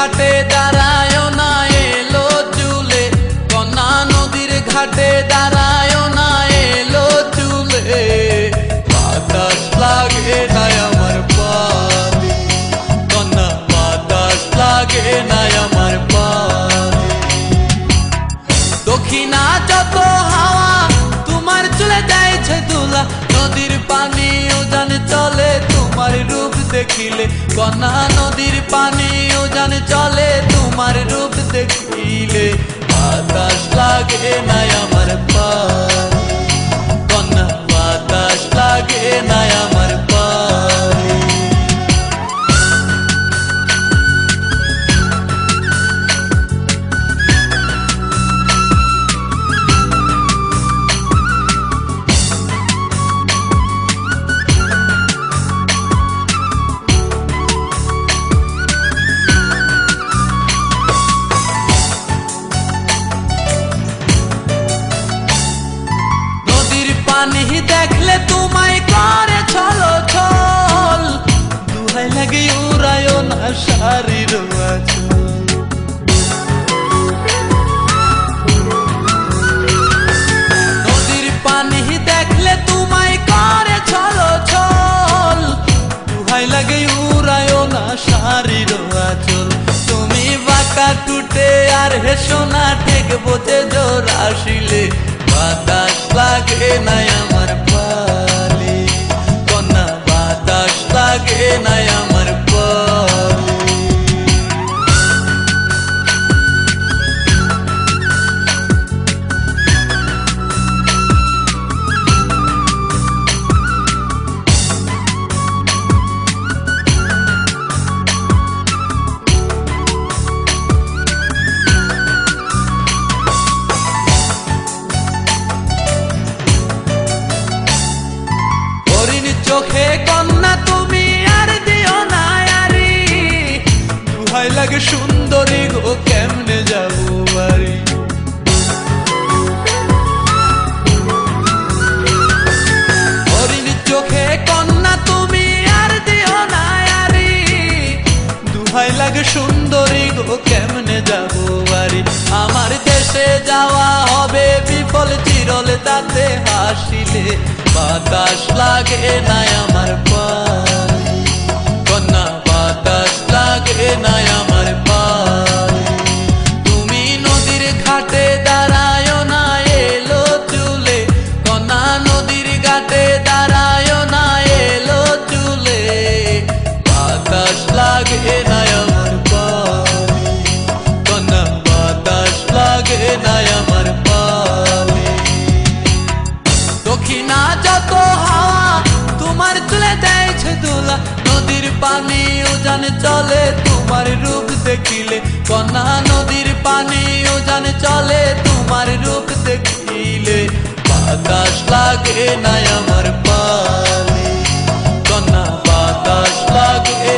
ঘাটে দাঁড়ায় না এলো চুলে, কন্যা নদীর ঘাটে দাঁড়ায় না এলো চুলে। বাতাস লাগে না আমার পালে, কন্যা বাতাস লাগে না আমার পালে। দক্ষিণা যত হাওয়া তোমার চলে যাইছে দুলা, নদীর পানি উজান চলে তোমার রূপ দেখিলে, কন্যা নদীর পানি উজান চলে তোমার রূপ দেখিলে। বাতাস লাগে না আমার পালে, কন্যা বাতাস লাগে না আমার পালে। পানি দেখলে তোমায় করে ছলো ছল, দুহাই লাগে উড়ায় না শাড়ির আঁচল। নদীর পানি দেখলে তোমায় করে ছলো ছল, দুহাই লাগে উড়ায় না শাড়ির আঁচল। তুমি বাঁকা টুটে আর হেসো না ঠেক বোঝে জোর আসিলে, বাতাস লাগে না আমার পালে, কন্যা বাতাস লাগে না আমার পালে। চোখে কন্যা তুমি আর দিও না আরি, দুহাই লাগে সুন্দরী গো কেমনে যাবো বাড়ি। হরিণ চোখে কন্যা তুমি আর দিও না আরি, দুহাই লাগে সুন্দরী গো কেমনে যাবো বাড়ি। আমার দেশে যাওয়া হবে বিফল চিরল তাতে হাসিলে, বাতাস লাগে না আমার পালে, কন্যা বাতাস লাগে না আমার পালে। তুমি নদীর ঘাটে দাঁড়ায় না এলো চুলে, কন্যা নদীর ঘাটে দাঁড়ায় না এলো চুলে। বাতাস লাগে না আমার পালে, কন্যা বাতাস লাগে না আমার পালে। দক্ষিণা যত হাওয়া তোমার চলে যাইছে দুলা, নদীর পানি উজান চলে তোমার রূপ দেখিলে, কন্যা নদীর পানি উজান চলে তোমার রূপ দেখিলে। বাতাস লাগে না আমার পালে, কন্যা বাতাস লাগে